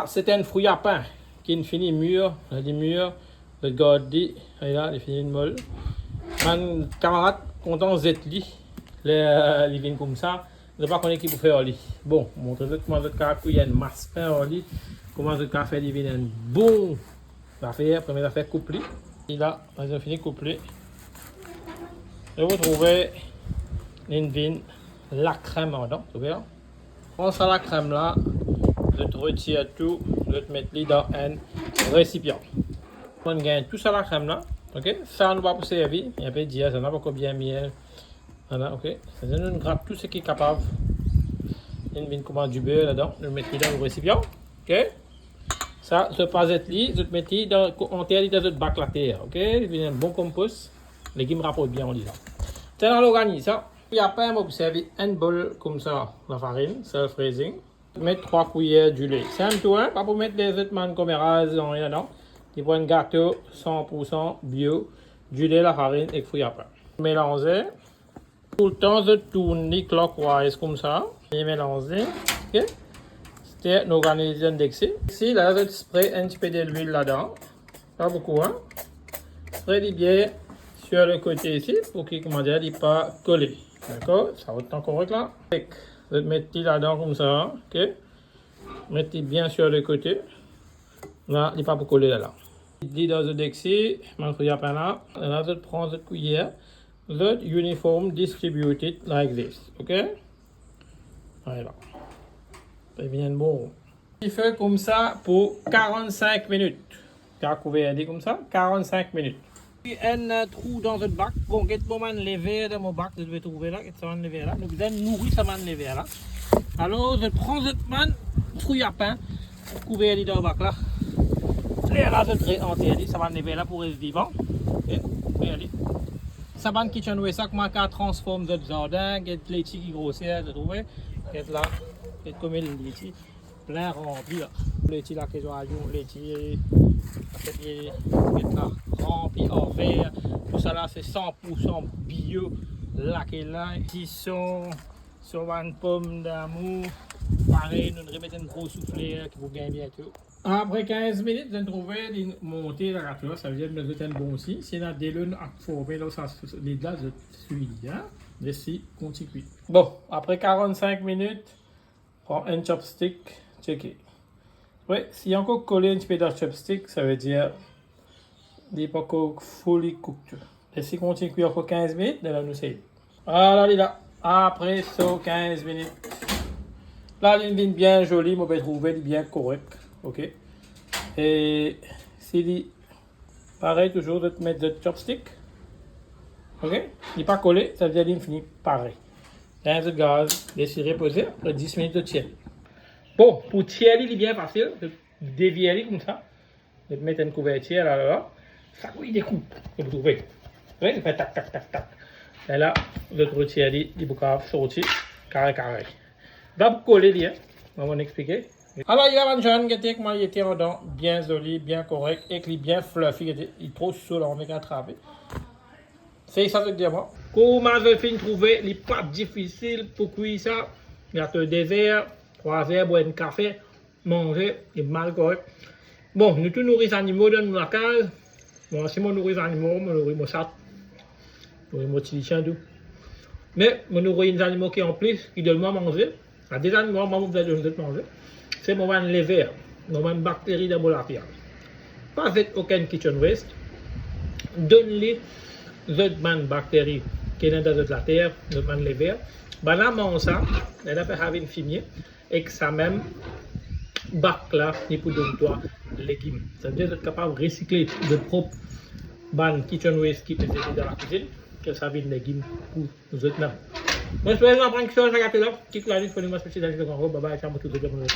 C'est un fruit à pain qui est fini mûr, des mûrs, le gardi, et là, il finit une molle. Mon camarade, content Zetli, les vignes comme ça, je ne sais pas qu'on qui pour faire lit. Bon, montrez-vous comment vous avez une masse pain en lit, comment vous avez fait des vignes bon affaire, première affaire couplée. Et là, on a fini couplé. Et vous trouvez une vigne, la crème en dedans, vous voyez là? On ça la crème là. Je retire tout, je vais mettre dans un récipient. On gagne tout ça la crème là, ok? Ça nous va pour servir, il y a pas de dire, ça n'a pas encore bien miel. Voilà, ok? Ça nous gratte tout ce qui est capable. Il y a une du beurre là-dedans, je vais mettre dans le récipient, ok? Ça, je passe li, je mets dans on terre dans notre bac la terre, ok? Il y a un bon compost, les légumes rapportent bien en disant. C'est dans l'organisme, ça. Il y a pas un mot pour servir un bol comme ça, la farine, self-raising. Mettre 3 cuillères du lait. C'est un tout, hein? Pas pour mettre des vêtements comme rase, non, rien, non. Il faut un gâteau 100% bio, du lait, la farine et fruits à pain. Mélanger. Tout le temps, je tourne clockwise comme ça. Et mélanger. Ok? C'était une organisation d'excès. Ici, là, je spray un petit peu d'huile là-dedans. Pas beaucoup, hein? Spray bien sur le côté ici pour qu'il, comment dire, il pas collé. D'accord? Ça va être correct là. Je vais mettre là-dedans comme ça, ok? Mettez bien sur le côté. Là, il n'est pas pour coller là. Dit dans le dexi, je vais là. Là, je prends cette cuillère. Je uniform distributed like this, ok? Voilà. C'est bien bon. Il fait comme ça pour 45 minutes. Car couvert comme ça, 45 minutes. Un trou dans le bac. Bon, quel moment lever dans mon bac, je vais trouver là, quel moment lever là. Nous allons nourrir ça man lever là. Alors, je prends cette man, fruit à pain, couvert dans le bac là. Et là, je traite entier, ça man lever là pour être vivant. Ok, regardez. Ça man kitchen waste, ça comment on transforme notre jardin, quel laitier qui grossit, je trouve. Quel là, quel comme il laitier, plein rempli là. Laitier là, qu'ils ont ajouté, laitier. Rempli en verre, tout ça là c'est 100% bio, là qui est là, qui sont sur une pomme d'amour, pareil, nous remettons une grosse soufflée qui vous gagne bientôt. Après 15 minutes, vous trouvez une montée de la râteau, ça veut dire que nous avons un bon signe, c'est la délune à former, là, ça, les là, je suis, hein, ici, continue. Bon, après 45 minutes, prends un chopstick, checker. Oui, s'il y a encore collé un petit peu de chopstick, ça veut dire qu'il n'est pas encore fully cooked. Et si on continue encore 15 minutes, là, nous c'est. Voilà, là. Après ça, 15 minutes. Là, il est bien joli, je vais trouver bien correct. Ok. Et si pareil, toujours de mettre de chopstick. Ok. Il n'est pas collé, ça veut dire qu'il finit pareil. Dans le gaz, laissez reposer après 10 minutes de tiers. Bon, pour tirer, il est bien facile. De dévier comme ça. De mettre une couverture là. Ça, oui, il découpe. Vous trouvez. Oui, il fait tac, tac, tac, tac. Et là, l'autre tirer, il peut sortir carré, carré. Là, pour coller, bien. On va expliquer. Alors, il y a un jeune qui était comment il était en dents, bien joli, bien correct, et qui est bien fluffy. Il est trop chaud, on va attraper. C'est ça, je veux dire, moi. Comment je finis trouver, il n'est pas difficile pour cuire ça. Il y a le désert. 3 heures, boire un café, manger, et mal correct. Bon, nous tous nourrissons les animaux dans la case. Bon, si on nourrit les animaux, on nourrit mon chat, on nourrit mon petit chien tout. Mais on nourrit les animaux qui en plus, qui donnent moi manger. Il y a des animaux, moi, vous devez manger. C'est mon lever, mon bactéries dans la pierre. Pas avec aucun kitchen waste. Donne-les les bactéries qui sont dans la terre, notre lever. Ben là, on ça, elle a fait avoir une fumier. Et que ça même, bac là, ni pour donner toi légumes. Ça veut dire être capable de recycler de propre ban kitchen waste qui peut être dans la cuisine, que ça vient de légumes pour nous autres là. Moi, je vais vous apprendre que ça, je vais là, qui est là, disponible, spécialisé dans le bye bye, ciao, tout le monde,